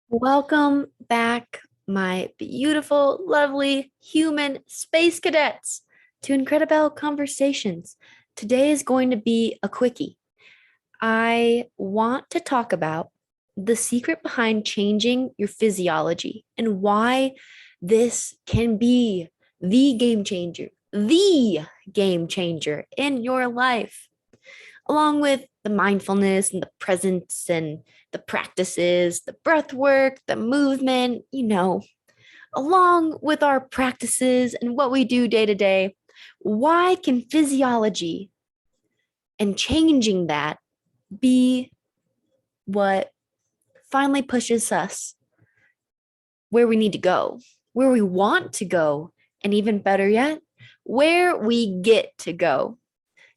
Welcome back, my beautiful, lovely human space cadets, to Incredibelle Conversations. Today is going to be a quickie. I want to talk about the secret behind changing your physiology and why this can be the game changer in your life, along with the mindfulness and the presence and the practices, the breath work, the movement, along with our practices and what we do day to day. Why can physiology and changing that be what finally pushes us where we need to go, where we want to go, and even better yet, where we get to go?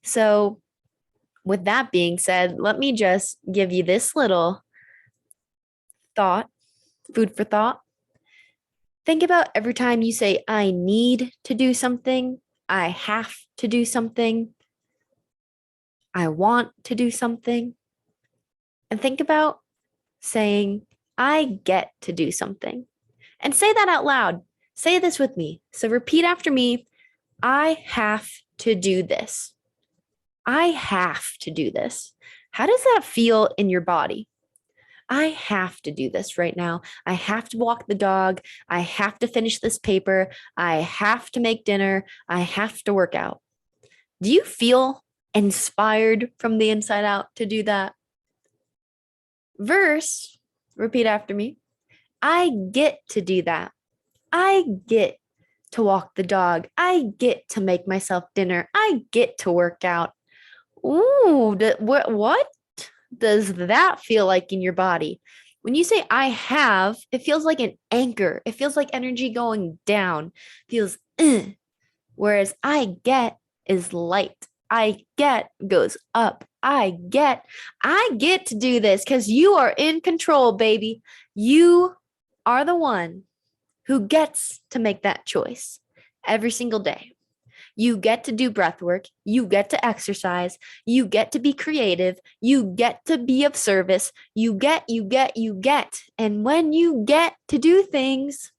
So, with that being said, let me just give you this little thought, food for thought. Think about every time you say, I need to do something, I have to do something, I want to do something. And think about saying, I get to do something. And say that out loud. Say this with me. So repeat after me. I have to do this. I have to do this. How does that feel in your body? I have to do this right now. I have to walk the dog. I have to finish this paper. I have to make dinner. I have to work out. Do you feel inspired from the inside out to do that? Verse, repeat after me. I get to do that. I get to walk the dog. I get to make myself dinner. I get to work out. Ooh, what does that feel like in your body? When you say I have, it feels like an anchor. It feels like energy going down. It feels, whereas I get is light. I get goes up. I get to do this because you are in control, baby. You are the one who gets to make that choice every single day. You get to do breath work. You get to exercise. You get to be creative. You get to be of service. You get. And when you get to do things,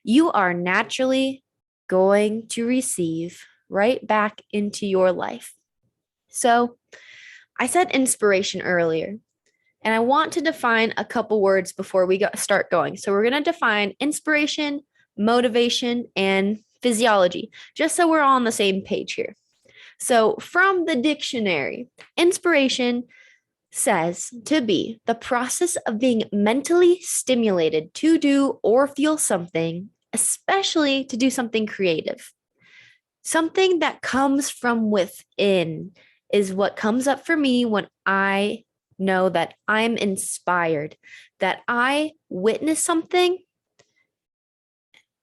you are naturally going to receive right back into your life. So I said inspiration earlier, and I want to define a couple words before we start going. So we're going to define inspiration, motivation, and physiology, just so we're all on the same page here. So, from the dictionary, inspiration says to be the process of being mentally stimulated to do or feel something, especially to do something creative. Something that comes from within is what comes up for me when I know that I'm inspired, that I witness something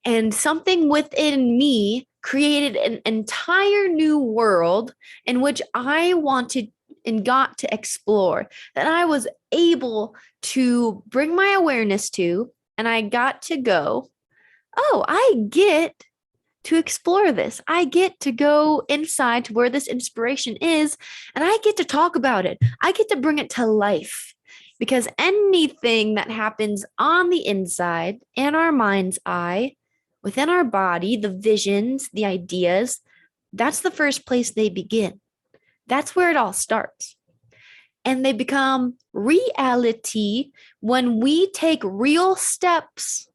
and something within me created an entire new world in which I wanted and got to explore, that I was able to bring my awareness to, and I got to go, oh, I get to explore this. I get to go inside to where this inspiration is, and I get to talk about it. I get to bring it to life. Because anything that happens on the inside, in our mind's eye, within our body, the visions, the ideas, that's the first place they begin. That's where it all starts. And they become reality when we take real steps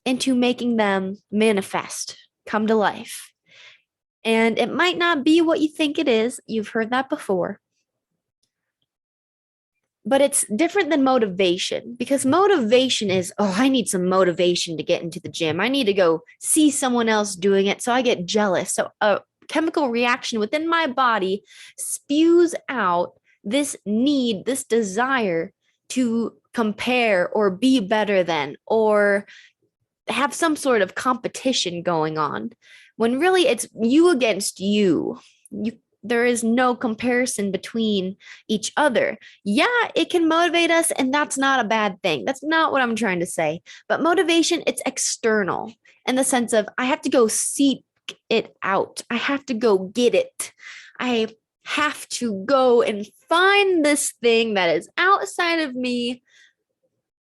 into making them manifest, come to life. And it might not be what you think it is. You've heard that before. But it's different than motivation, because motivation is, oh, I need some motivation to get into the gym. I need to go see someone else doing it. So I get jealous. So a chemical reaction within my body spews out this need, this desire to compare or be better than, or have some sort of competition going on, when really it's you against you. There is no comparison between each other. Yeah, it can motivate us, and that's not a bad thing. That's not what I'm trying to say. But motivation, it's external in the sense of I have to go seek it out. I have to go get it. I have to go and find this thing that is outside of me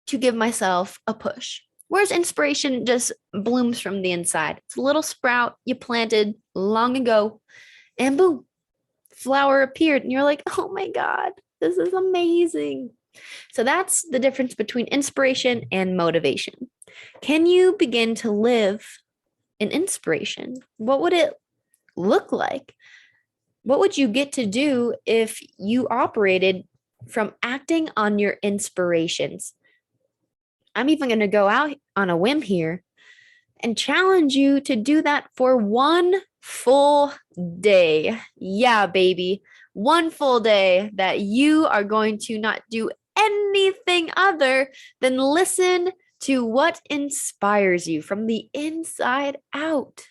to give myself a push. Whereas inspiration just blooms from the inside. It's a little sprout you planted long ago, and boom, flower appeared. And you're like, oh my God, this is amazing. So that's the difference between inspiration and motivation. Can you begin to live in inspiration? What would it look like? What would you get to do if you operated from acting on your inspirations? I'm even going to go out on a whim here and challenge you to do that for one full day. Yeah, baby. One full day that you are going to not do anything other than listen to what inspires you from the inside out.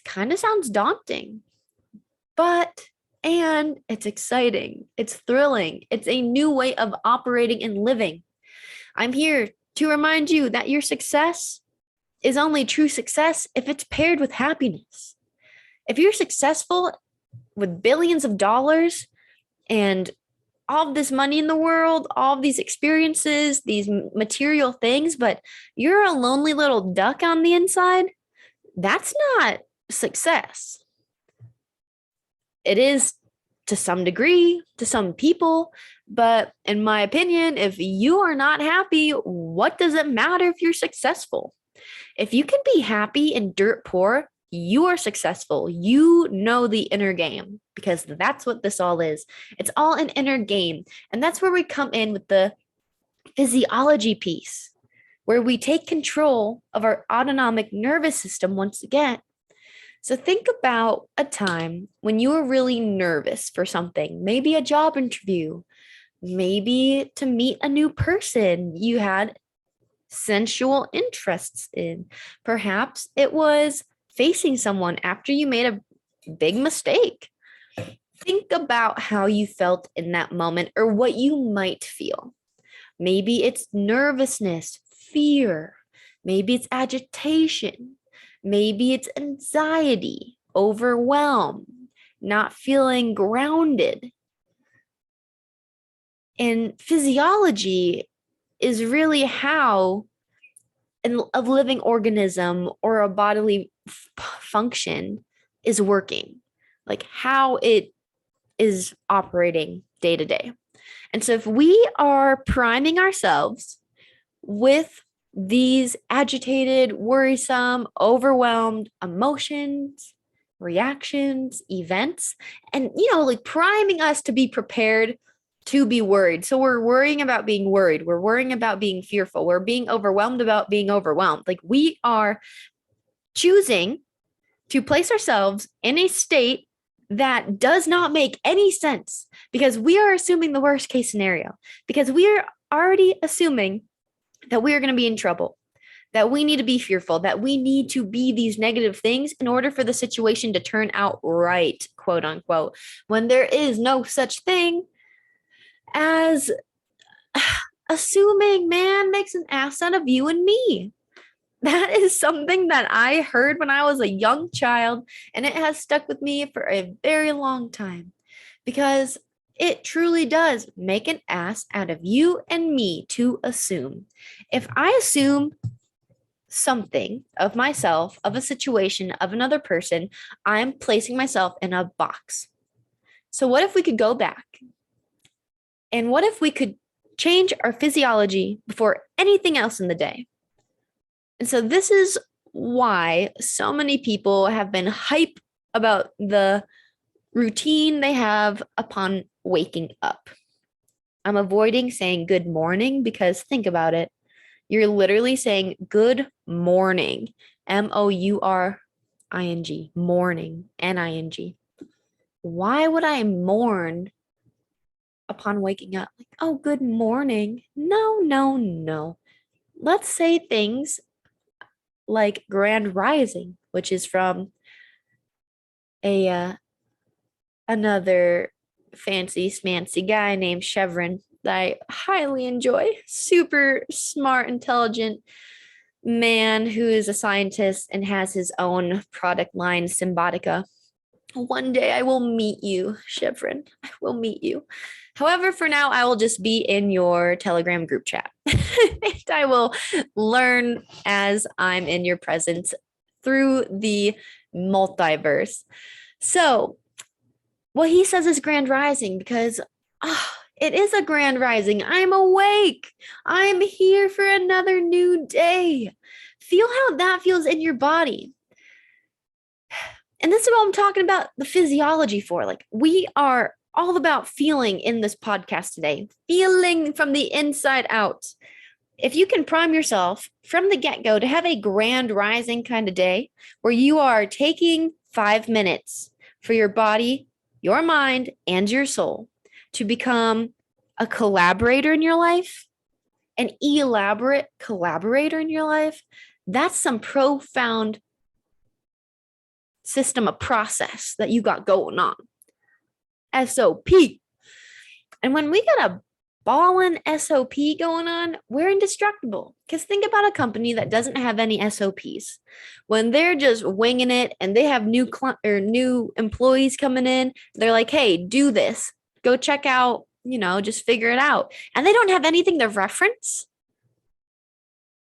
Kind of sounds daunting, and it's exciting. It's thrilling. It's a new way of operating and living. I'm here to remind you that your success is only true success if it's paired with happiness. If you're successful with billions of dollars and all of this money in the world, all of these experiences, these material things, but you're a lonely little duck on the inside, that's not success. It is to some degree, to some people, but in my opinion, if you are not happy, what does it matter if you're successful? If you can be happy and dirt poor, you are successful. You know the inner game, because that's what this all is. It's all an inner game. And that's where we come in with the physiology piece, where we take control of our autonomic nervous system once again. So think about a time when you were really nervous for something, maybe a job interview, maybe to meet a new person you had sensual interests in. Perhaps it was facing someone after you made a big mistake. Think about how you felt in that moment or what you might feel. Maybe it's nervousness, fear. Maybe it's agitation. Maybe it's anxiety, overwhelm, not feeling grounded. And physiology is really how a living organism or a bodily function is working, like how it is operating day to day. And so if we are priming ourselves with these agitated, worrisome, overwhelmed emotions, reactions, events, and, like priming us to be prepared to be worried. So we're worrying about being worried. We're worrying about being fearful. We're being overwhelmed about being overwhelmed. Like we are choosing to place ourselves in a state that does not make any sense, because we are assuming the worst case scenario, because we are already assuming that we are going to be in trouble, that we need to be fearful, that we need to be these negative things in order for the situation to turn out right, quote unquote, when there is no such thing as assuming man makes an ass out of you and me. That is something that I heard when I was a young child, and it has stuck with me for a very long time, because it truly does make an ass out of you and me to assume. If I assume something of myself, of a situation, of another person, I'm placing myself in a box. So what if we could go back? And what if we could change our physiology before anything else in the day? And so this is why so many people have been hype about the routine they have upon waking up. I'm avoiding saying good morning, because think about it. You're literally saying good morning, MOURING, morning, NING. Why would I mourn upon waking up? Like, oh, good morning. No, no, no. Let's say things like Grand Rising, which is from another fancy smancy guy named Chevron that I highly enjoy. Super smart, intelligent man who is a scientist and has his own product line, Symbotica. One day I will meet you, Chevron. I will meet you. However, for now, I will just be in your Telegram group chat. And I will learn as I'm in your presence through the multiverse. So, what he says is grand rising because it is a grand rising. I'm awake. I'm here for another new day. Feel how that feels in your body. And this is what I'm talking about the physiology for. Like, we are all about feeling in this podcast today, feeling from the inside out. If you can prime yourself from the get-go to have a grand rising kind of day where you are taking 5 minutes for your body, your mind, and your soul to become a collaborator in your life, an elaborate collaborator in your life, that's some profound system of process that you got going on. SOP. And when we got a ballin' SOP going on, we're indestructible. Because think about a company that doesn't have any SOPs. When they're just winging it and they have new employees coming in, they're like, hey, do this. Go check out, just figure it out. And they don't have anything to reference.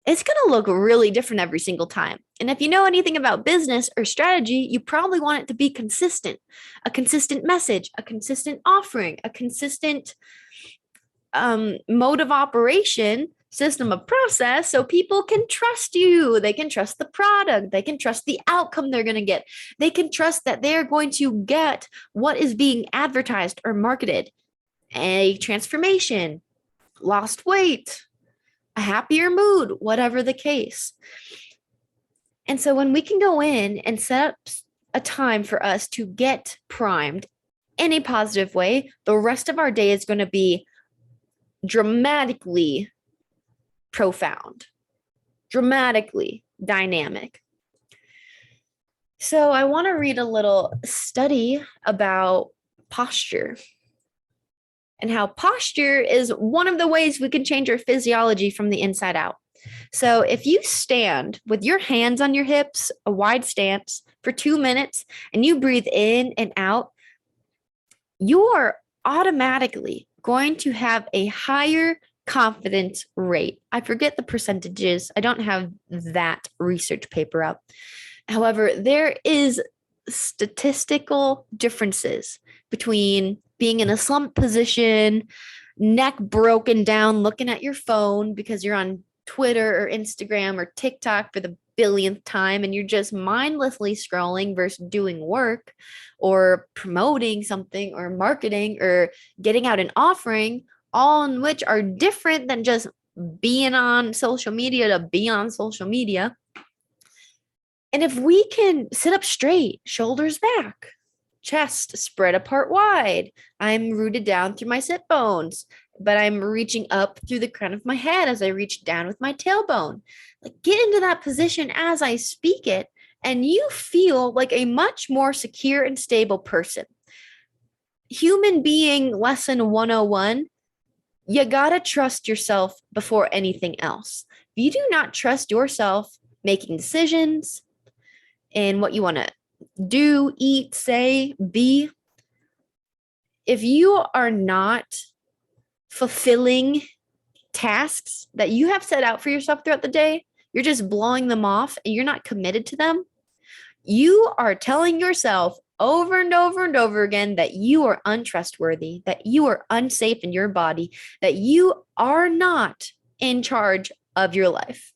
It's going to look really different every single time. And if you know anything about business or strategy, you probably want it to be consistent, a consistent message, a consistent offering, a consistent mode of operation, system of process, so people can trust you. They can trust the product. They can trust the outcome they're going to get. They can trust that they're going to get what is being advertised or marketed. A transformation, lost weight, a happier mood, whatever the case. And so when we can go in and set up a time for us to get primed in a positive way, the rest of our day is going to be dramatically profound, dramatically dynamic. So I want to read a little study about posture and how posture is one of the ways we can change our physiology from the inside out. So if you stand with your hands on your hips, a wide stance for 2 minutes, and you breathe in and out, you are automatically going to have a higher confidence rate. I forget the percentages. I don't have that research paper up. However, there is statistical differences between being in a slump position, neck broken down, looking at your phone because you're on Twitter or Instagram or TikTok for the billionth time and you're just mindlessly scrolling versus doing work or promoting something or marketing or getting out an offering, all in which are different than just being on social media to be on social media. And if we can sit up straight, shoulders back, chest spread apart wide, I'm rooted down through my sit bones, but I'm reaching up through the crown of my head as I reach down with my tailbone. Like, get into that position as I speak it, and you feel like a much more secure and stable person. Human being lesson 101, you gotta trust yourself before anything else. If you do not trust yourself making decisions and what you want to do, eat, say, be, if you are not fulfilling tasks that you have set out for yourself throughout the day, you're just blowing them off and you're not committed to them, you are telling yourself over and over and over again that you are untrustworthy, that you are unsafe in your body, that you are not in charge of your life.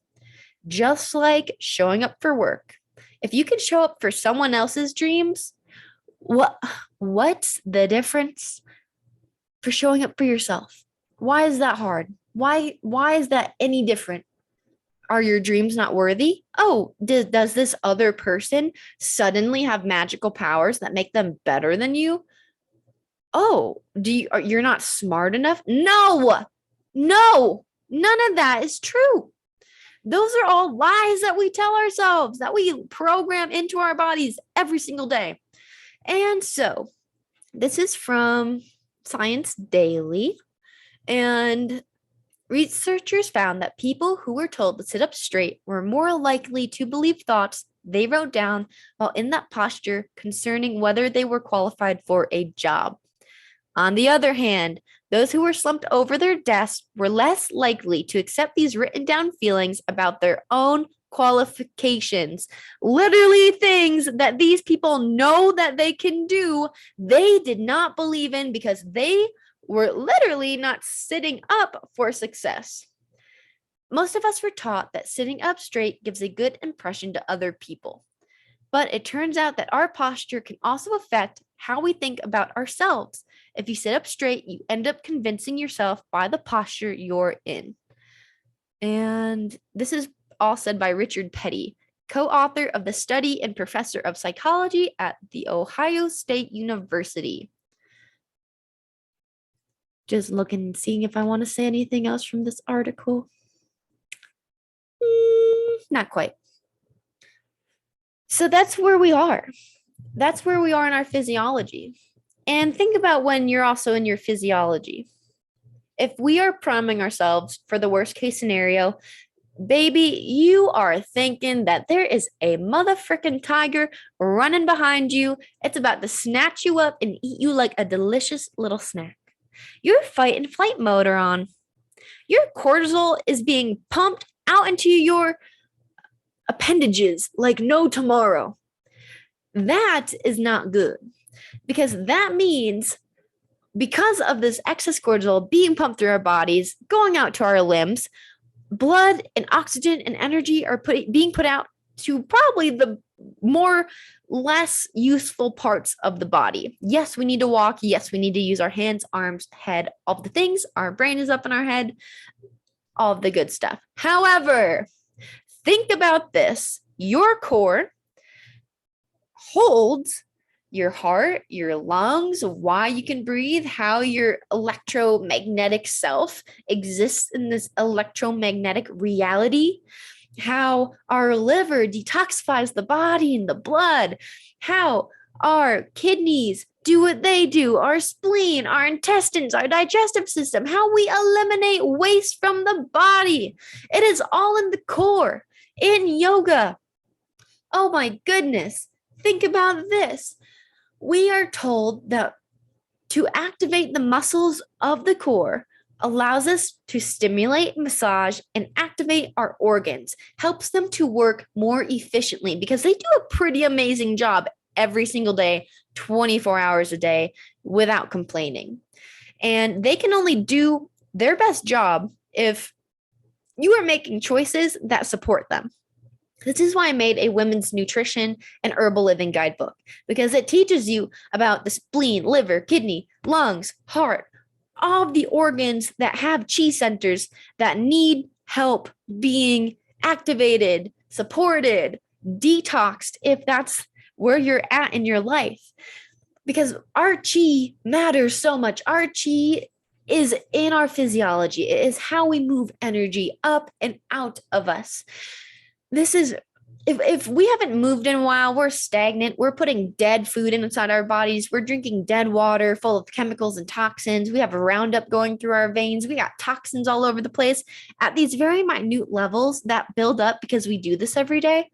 Just like showing up for work. If you can show up for someone else's dreams, what's the difference for showing up for yourself? Why is that hard? Why is that any different? Are your dreams not worthy? Oh, does this other person suddenly have magical powers that make them better than you? Oh, you're not smart enough? No, none of that is true. Those are all lies that we tell ourselves, that we program into our bodies every single day. And so this is from Science Daily. And researchers found that people who were told to sit up straight were more likely to believe thoughts they wrote down while in that posture concerning whether they were qualified for a job. On the other hand, Those who were slumped over their desks were less likely to accept these written down feelings about their own qualifications. Literally things that these people know that they can do, they did not believe in because they were literally not sitting up for success. Most of us were taught that sitting up straight gives a good impression to other people. But it turns out that our posture can also affect how we think about ourselves. If you sit up straight, you end up convincing yourself by the posture you're in. And this is all said by Richard Petty, co-author of the study and professor of psychology at The Ohio State University. Just looking and seeing if I want to say anything else from this article. Not quite. So that's where we are. That's where we are in our physiology. And think about when you're also in your physiology. If we are priming ourselves for the worst case scenario, baby, you are thinking that there is a motherfucking tiger running behind you. It's about to snatch you up and eat you like a delicious little snack. Your fight and flight mode are on. Your cortisol is being pumped out into your appendages like no tomorrow. That is not good, because that means because of this excess cortisol being pumped through our bodies, going out to our limbs, blood and oxygen and energy are being put out to probably the less useful parts of the body. Yes, we need to walk. Yes, we need to use our hands, arms, head, all the things. Our brain is up in our head, all of the good stuff. However, think about this. Your core holds your heart, your lungs, why you can breathe, how your electromagnetic self exists in this electromagnetic reality, how our liver detoxifies the body and the blood, how our kidneys do what they do, our spleen, our intestines, our digestive system, how we eliminate waste from the body. It is all in the core. In yoga, oh my goodness, think about this. We are told that to activate the muscles of the core allows us to stimulate, massage, and activate our organs, helps them to work more efficiently because they do a pretty amazing job every single day, 24 hours a day, without complaining. And they can only do their best job if you are making choices that support them. This is why I made a women's nutrition and herbal living guidebook, because it teaches you about the spleen, liver, kidney, lungs, heart, all of the organs that have chi centers that need help being activated, supported, detoxed, if that's where you're at in your life. Because our chi matters so much. Our chi is in our physiology. It is how we move energy up and out of us. This is, if we haven't moved in a while, we're stagnant. We're putting dead food inside our bodies. We're drinking dead water full of chemicals and toxins. We have a Roundup going through our veins. We got toxins all over the place at these very minute levels that build up because we do this every day.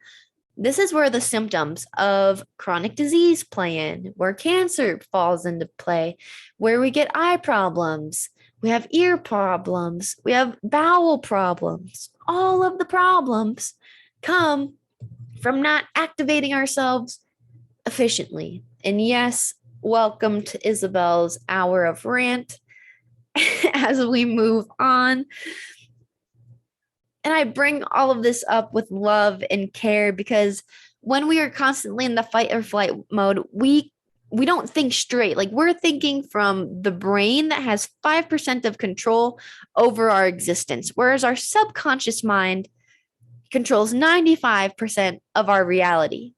This is where the symptoms of chronic disease play in, where cancer falls into play, where we get eye problems, we have ear problems, we have bowel problems. All of the problems come from not activating ourselves efficiently. And yes, welcome to Isabelle's hour of rant as we move on. And I bring all of this up with love and care because when we are constantly in the fight or flight mode, we don't think straight. Like, we're thinking from the brain that has 5% of control over our existence, whereas our subconscious mind controls 95% of our reality.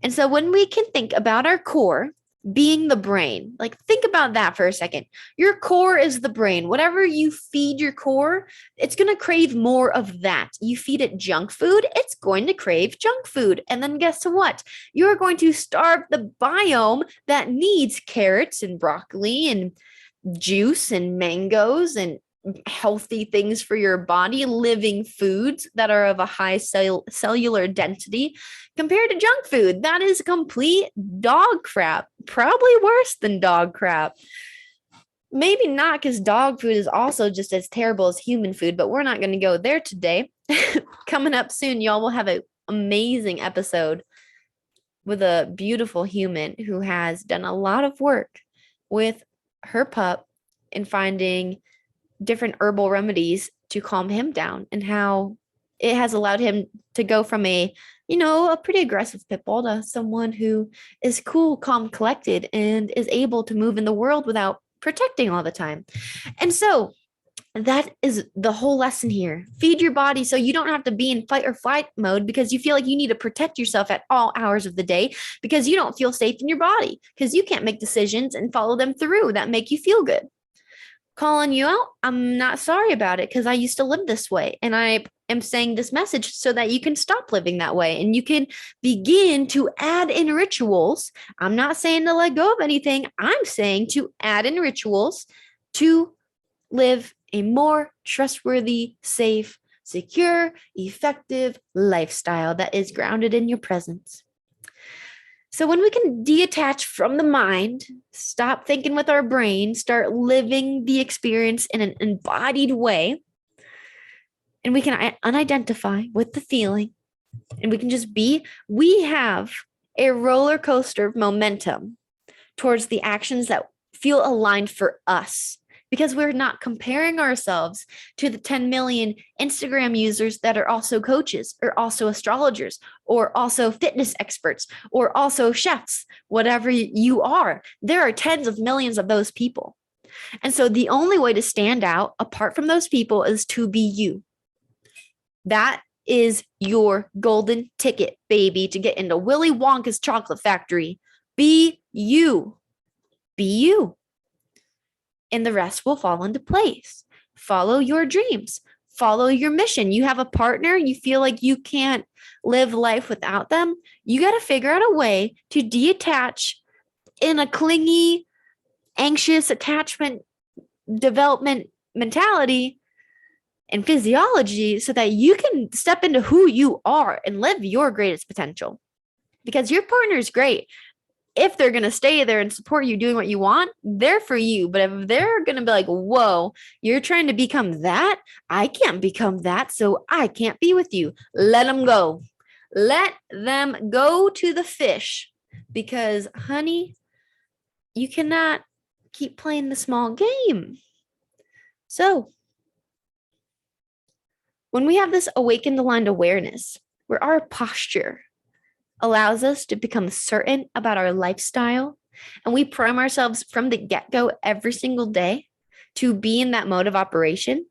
And so when we can think about our core being the brain, like, think about that for a second. Your core is the brain. Whatever you feed your core, it's going to crave more of that. You feed it junk food, it's going to crave junk food. And then guess what? You're going to starve the biome that needs carrots and broccoli and juice and mangoes and healthy things for your body, living foods that are of a high cellular density compared to junk food. That is complete dog crap, probably worse than dog crap. Maybe not, because dog food is also just as terrible as human food, but we're not going to go there today. Coming up soon, y'all will have an amazing episode with a beautiful human who has done a lot of work with her pup in finding different herbal remedies to calm him down, and how it has allowed him to go from a pretty aggressive pit bull to someone who is cool, calm, collected, and is able to move in the world without protecting all the time. And so that is the whole lesson here. Feed your body so you don't have to be in fight or flight mode because you feel like you need to protect yourself at all hours of the day because you don't feel safe in your body because you can't make decisions and follow them through that make you feel good. Calling you out, I'm not sorry about it because I used to live this way. And I am saying this message so that you can stop living that way and you can begin to add in rituals. I'm not saying to let go of anything, I'm saying to add in rituals to live a more trustworthy, safe, secure, effective lifestyle that is grounded in your presence. So when we can detach from the mind, stop thinking with our brain, start living the experience in an embodied way, and we can unidentify with the feeling, and we can just be, we have a roller coaster of momentum towards the actions that feel aligned for us, because we're not comparing ourselves to the 10 million Instagram users that are also coaches or also astrologers or also fitness experts or also chefs, whatever you are. There are tens of millions of those people. And so the only way to stand out apart from those people is to be you. That is your golden ticket, baby, to get into Willy Wonka's chocolate factory. Be you. Be you. And the rest will fall into place. Follow your dreams. Follow your mission. You have a partner, you feel like you can't live life without them. You got to figure out a way to detach in a clingy, anxious attachment development mentality and physiology so that you can step into who you are and live your greatest potential. Because your partner is great. If they're going to stay there and support you doing what you want, they're for you. But if they're going to be like, whoa, you're trying to become that, I can't become that, so I can't be with you. Let them go. Let them go to the fish. Because, honey, you cannot keep playing the small game. So, when we have this awakened aligned awareness, where our posture allows us to become certain about our lifestyle, and we prime ourselves from the get-go every single day to be in that mode of operation,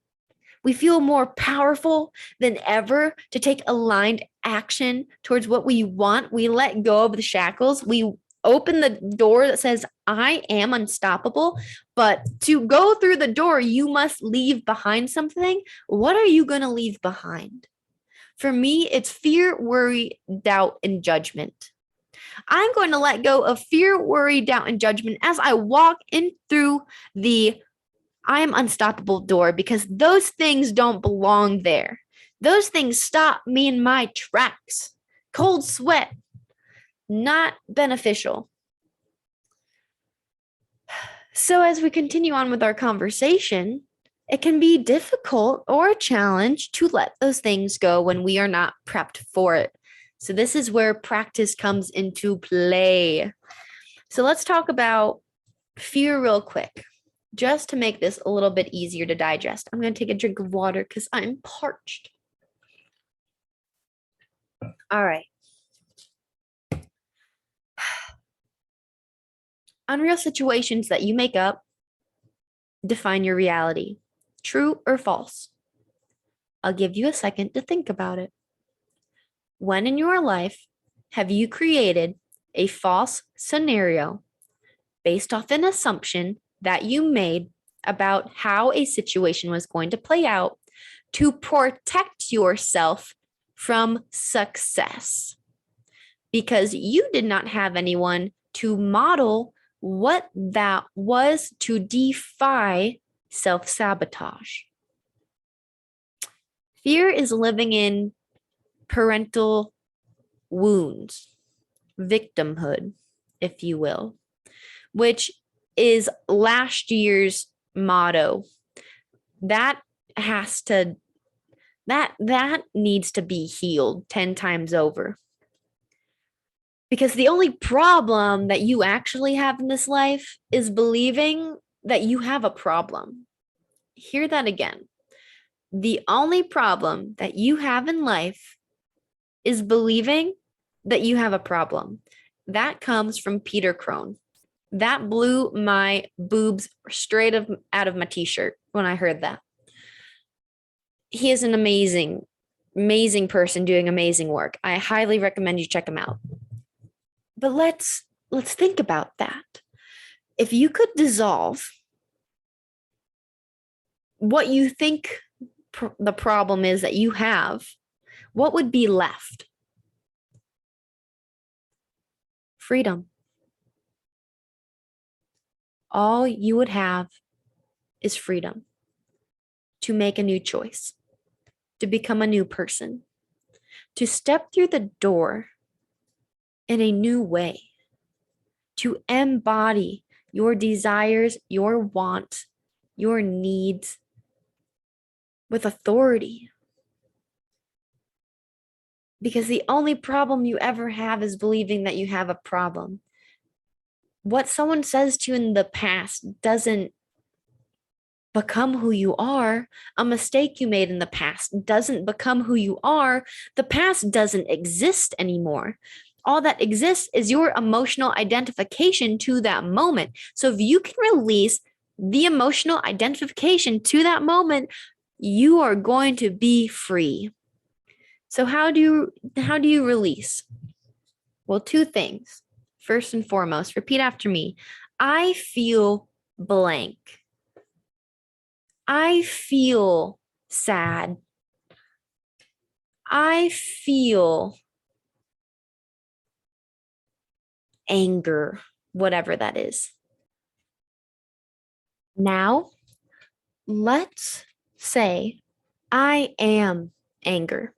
we feel more powerful than ever to take aligned action towards what we want. We let go of the shackles. We open the door that says, I am unstoppable. But to go through the door, you must leave behind something. What are you going to leave behind? For me, it's fear, worry, doubt, and judgment. I'm going to let go of fear, worry, doubt, and judgment as I walk in through the I am unstoppable door, because those things don't belong there. Those things stop me in my tracks. Cold sweat, not beneficial. So as we continue on with our conversation, it can be difficult or a challenge to let those things go when we are not prepped for it. So this is where practice comes into play. So let's talk about fear real quick, just to make this a little bit easier to digest. I'm going to take a drink of water because I'm parched. All right. Unreal situations that you make up define your reality. True or false? I'll give you a second to think about it. When in your life have you created a false scenario based off an assumption that you made about how a situation was going to play out to protect yourself from success? Because you did not have anyone to model what that was, to defy self-sabotage. Fear is living in parental wounds, victimhood, if you will, which is last year's motto. That has to that needs to be healed 10 times over. Because the only problem that you actually have in this life is believing that you have a problem. Hear that again. The only problem that you have in life is believing that you have a problem. That comes from Peter Crone. That blew my boobs straight out of my t-shirt when I heard that. He is an amazing, amazing person doing amazing work. I highly recommend you check him out. But let's think about that. If you could dissolve what you think the problem is that you have, what would be left? Freedom. All you would have is freedom to make a new choice, to become a new person, to step through the door in a new way, to embody your desires, your wants, your needs with authority. Because the only problem you ever have is believing that you have a problem. What someone says to you in the past doesn't become who you are. A mistake you made in the past doesn't become who you are. The past doesn't exist anymore. All that exists is your emotional identification to that moment. So if you can release the emotional identification to that moment, you are going to be free. So how do you release? Well, two things. First and foremost, repeat after me. I feel blank. I feel sad. I feel anger, whatever that is. Now, let's say I am anger.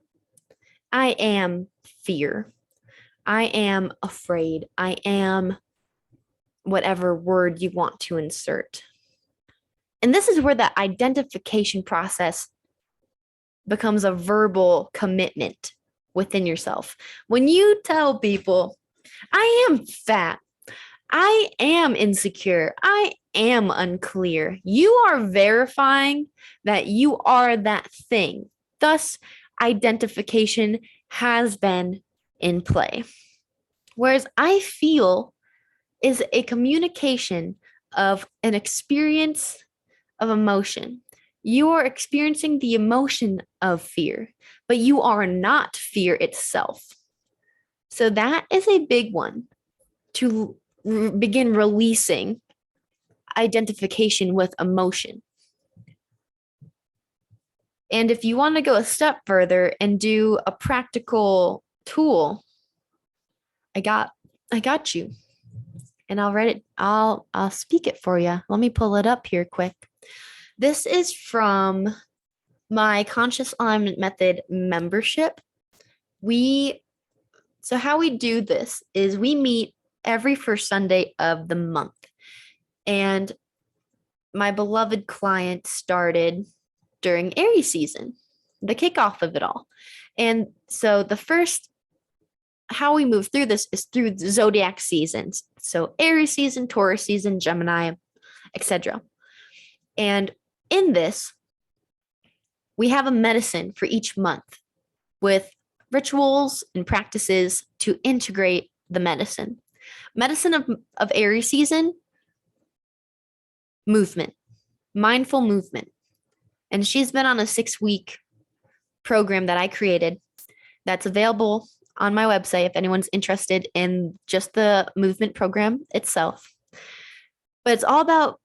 I am fear. I am afraid. I am whatever word you want to insert. And this is where the identification process becomes a verbal commitment within yourself. When you tell people, I am fat, I am insecure, I am unclear, you are verifying that you are that thing. Thus, identification has been in play. Whereas I feel is a communication of an experience of emotion. You are experiencing the emotion of fear, but you are not fear itself. So that is a big one to begin releasing identification with emotion. And if you want to go a step further and do a practical tool, I got you. And I'll write it, I'll speak it for you. Let me pull it up here quick. This is from my Conscious Alignment Method membership. So how we do this is we meet every first Sunday of the month. And my beloved client started during Aries season, the kickoff of it all. And so how we move through this is through the zodiac seasons. So Aries season, Taurus season, Gemini, etc. And in this, we have a medicine for each month with rituals and practices to integrate the medicine. Medicine of Aries season, movement, mindful movement. And she's been on a 6-week program that I created that's available on my website if anyone's interested in just the movement program itself. But it's all about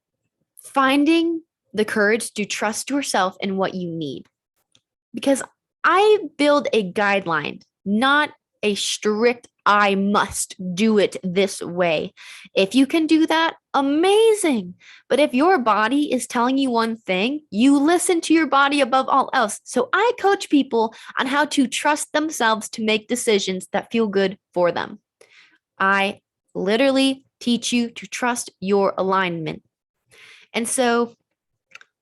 finding the courage to trust yourself and what you need. Because I build a guideline, not a strict, I must do it this way. If you can do that, amazing. But if your body is telling you one thing, you listen to your body above all else. So I coach people on how to trust themselves to make decisions that feel good for them. I literally teach you to trust your alignment. And so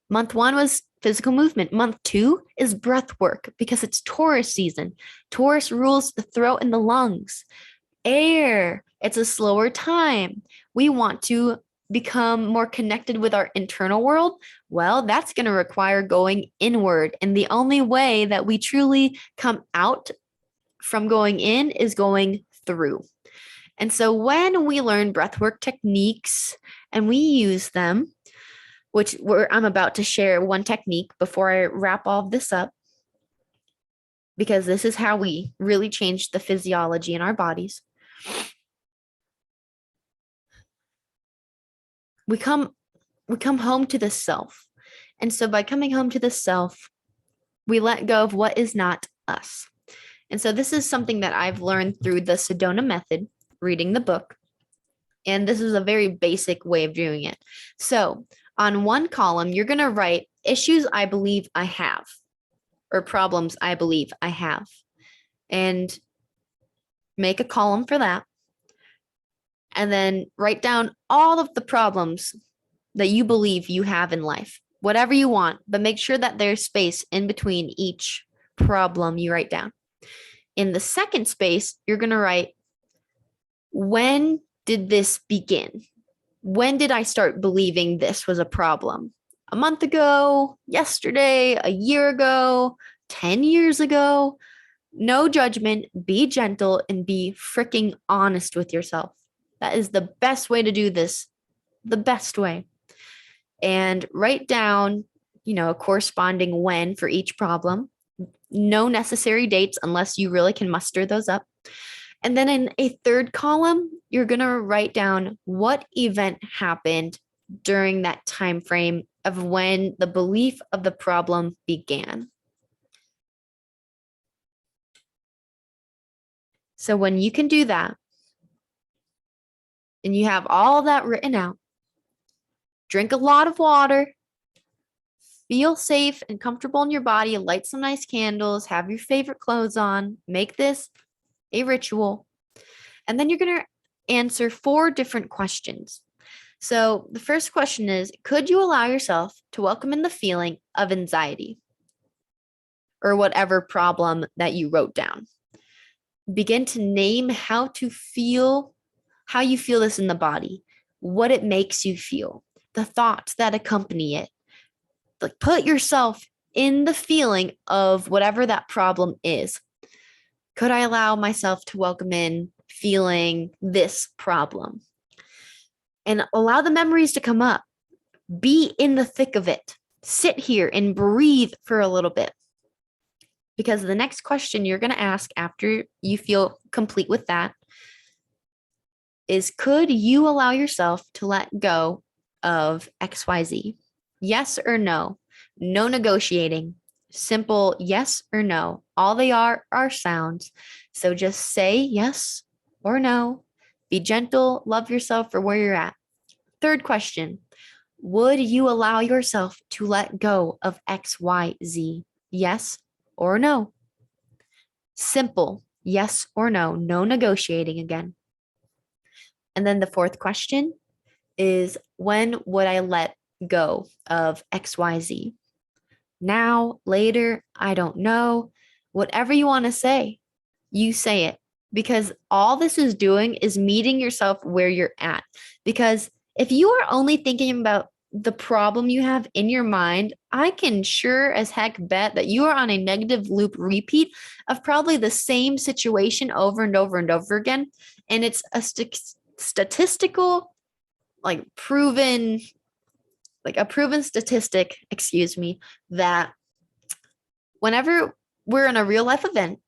month 1 was physical movement. Month 2 is breath work because it's Taurus season. Taurus rules the throat and the lungs. Air, it's a slower time. We want to become more connected with our internal world. Well, that's going to require going inward. And the only way that we truly come out from going in is going through. And so when we learn breathwork techniques and we use them, which I'm about to share one technique before I wrap all of this up, because this is how we really change the physiology in our bodies. We come home to the self. And so by coming home to the self, we let go of what is not us. And so this is something that I've learned through the Sedona method, reading the book. And this is a very basic way of doing it. So on one column, you're going to write issues I believe I have, or problems I believe I have, and make a column for that. And then write down all of the problems that you believe you have in life, whatever you want, but make sure that there's space in between each problem you write down. In the second space, you're going to write, when did this begin? When did I start believing this was a problem? A month ago, yesterday, a year ago, 10 years ago? No judgment, be gentle, and be freaking honest with yourself. That is the best way to do this, the best way. And write down, a corresponding when for each problem. No necessary dates unless you really can muster those up. And then in a third column, you're going to write down what event happened during that time frame of when the belief of the problem began. So when you can do that, and you have all of that written out, drink a lot of water, feel safe and comfortable in your body, light some nice candles, have your favorite clothes on, make this a ritual. And then you're going to answer 4 different questions. So the first question is, could you allow yourself to welcome in the feeling of anxiety or whatever problem that you wrote down? Begin to name how you feel this in the body, what it makes you feel, the thoughts that accompany it. Like, put yourself in the feeling of whatever that problem is. Could I allow myself to welcome in feeling this problem? And allow the memories to come up. Be in the thick of it. Sit here and breathe for a little bit. Because the next question you're going to ask after you feel complete with that is, could you allow yourself to let go of XYZ? Yes or no? No negotiating. Simple yes or no. All they are sounds. So just say yes or no. Be gentle. Love yourself for where you're at. Third question. Would you allow yourself to let go of XYZ? Yes or no? Simple. Yes or no. No negotiating again. And then the fourth question is, when would I let go of XYZ? Now, later, I don't know. Whatever you want to say, you say it. Because all this is doing is meeting yourself where you're at. Because if you are only thinking about the problem you have in your mind, I can sure as heck bet that you are on a negative loop repeat of probably the same situation over and over and over again. And it's a statistical, a proven statistic, that whenever we're in a real life event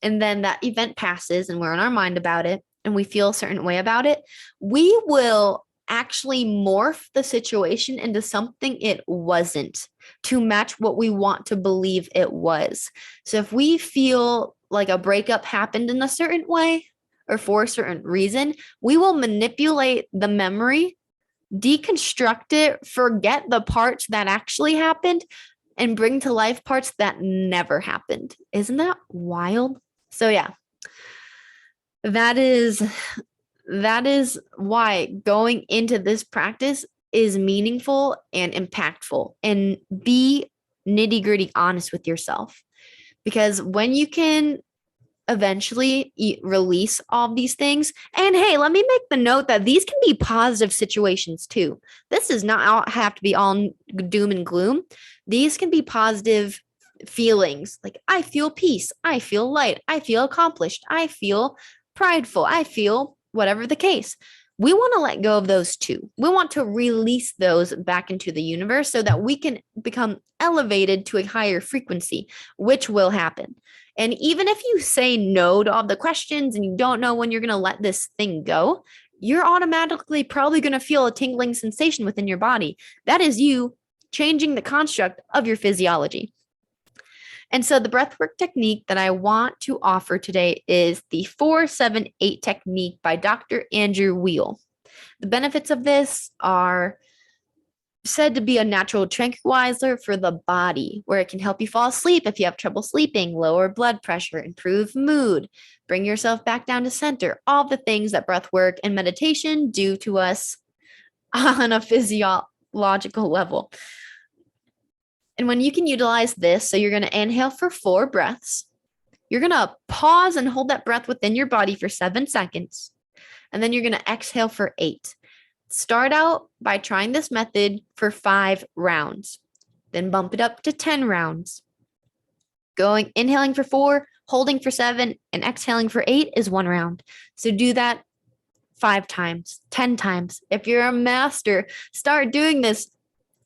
and then that event passes and we're in our mind about it and we feel a certain way about it, we will actually morph the situation into something it wasn't to match what we want to believe it was. So if we feel like a breakup happened in a certain way or for a certain reason, we will manipulate the memory, deconstruct it, forget the parts that actually happened, and bring to life parts that never happened. Isn't that wild? So yeah, that is That is why going into this practice is meaningful and impactful, and be nitty gritty honest with yourself. Because when you can eventually release all these things, and hey, let me make the note that these can be positive situations too. This does not have to be all doom and gloom. These can be positive feelings, like I feel peace, I feel light, I feel accomplished, I feel prideful, I feel whatever the case. We want to let go of those too. We want to release those back into the universe so that we can become elevated to a higher frequency, which will happen. And even if you say no to all the questions and you don't know when you're going to let this thing go, you're automatically probably going to feel a tingling sensation within your body. That is you changing the construct of your physiology. And so the breathwork technique that I want to offer today is the 4-7-8 technique by Dr. Andrew Weil. The benefits of this are said to be a natural tranquilizer for the body, where it can help you fall asleep if you have trouble sleeping, lower blood pressure, improve mood, bring yourself back down to center, all the things that breathwork and meditation do to us on a physiological level. And when you can utilize this, so you're going to inhale for 4 breaths, you're going to pause and hold that breath within your body for 7 seconds, and then you're going to exhale for 8. Start out by trying this method for 5 rounds, then bump it up to 10 rounds. Inhaling for 4, holding for 7, and exhaling for 8 is 1 round. So do that 5 times, 10 times. If you're a master, start doing this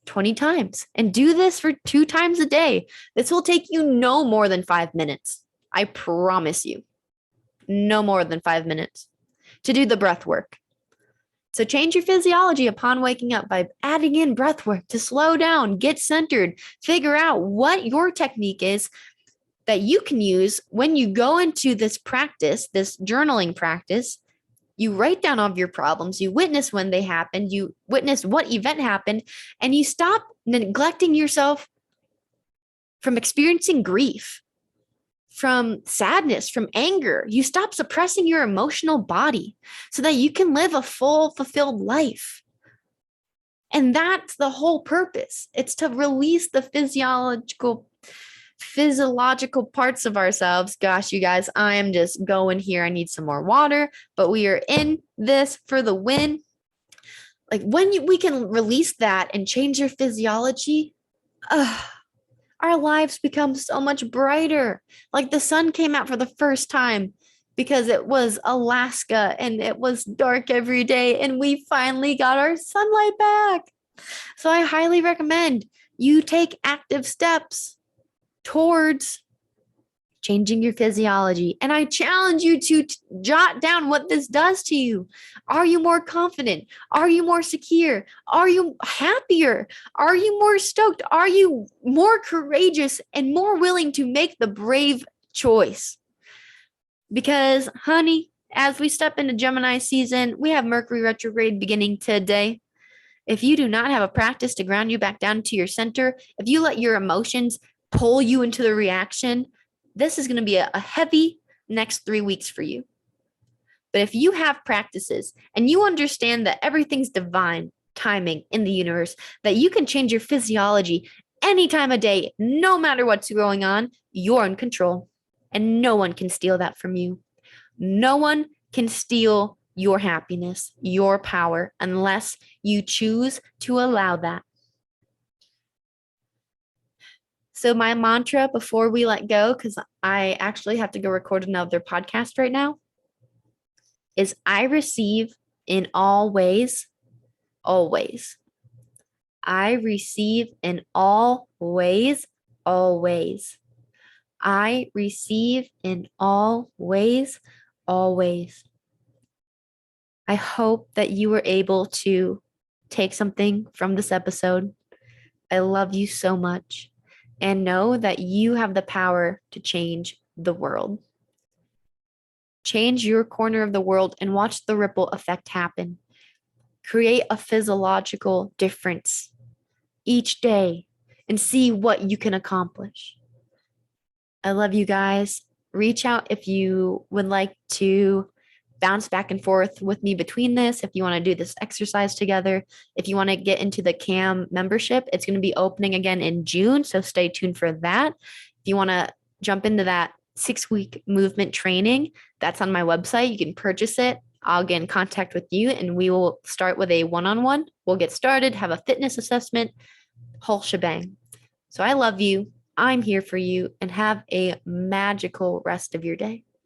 20 times and do this for 2 times a day. This will take you no more than 5 minutes. I promise you, no more than 5 minutes to do the breath work. So change your physiology upon waking up by adding in breath work to slow down, get centered, figure out what your technique is that you can use when you go into this practice, this journaling practice. You write down all of your problems, you witness when they happened, you witness what event happened, and you stop neglecting yourself from experiencing grief, from sadness, from anger. You stop suppressing your emotional body so that you can live a full, fulfilled life. And that's the whole purpose. It's to release the physiological parts of ourselves. Gosh, you guys, I am just going here. I need some more water, but we are in this for the win. Like when we can release that and change your physiology, our lives become so much brighter. Like the sun came out for the first time because it was Alaska and it was dark every day, and we finally got our sunlight back. So I highly recommend you take active steps towards changing your physiology. And I challenge you to jot down what this does to you. Are you more confident? Are you more secure? Are you happier? Are you more stoked? Are you more courageous and more willing to make the brave choice? Because, honey, as we step into Gemini season, we have Mercury retrograde beginning today. If you do not have a practice to ground you back down to your center, if you let your emotions pull you into the reaction, this is going to be a heavy next 3 weeks for you. But if you have practices and you understand that everything's divine timing in the universe, that you can change your physiology any time of day, no matter what's going on, you're in control. And no one can steal that from you. No one can steal your happiness, your power, unless you choose to allow that. So my mantra before we let go, because I actually have to go record another podcast right now, is I receive in all ways, always. I receive in all ways, always. I receive in all ways, always. I hope that you were able to take something from this episode. I love you so much. And know that you have the power to change the world. Change your corner of the world and watch the ripple effect happen. Create a physiological difference each day and see what you can accomplish. I love you guys. Reach out if you would like to bounce back and forth with me between this, if you want to do this exercise together, if you want to get into the CAM membership, it's going to be opening again in June. So stay tuned for that. If you want to jump into that 6-week movement training, that's on my website. You can purchase it. I'll get in contact with you and we will start with a one-on-one. We'll get started, have a fitness assessment, whole shebang. So I love you. I'm here for you and have a magical rest of your day.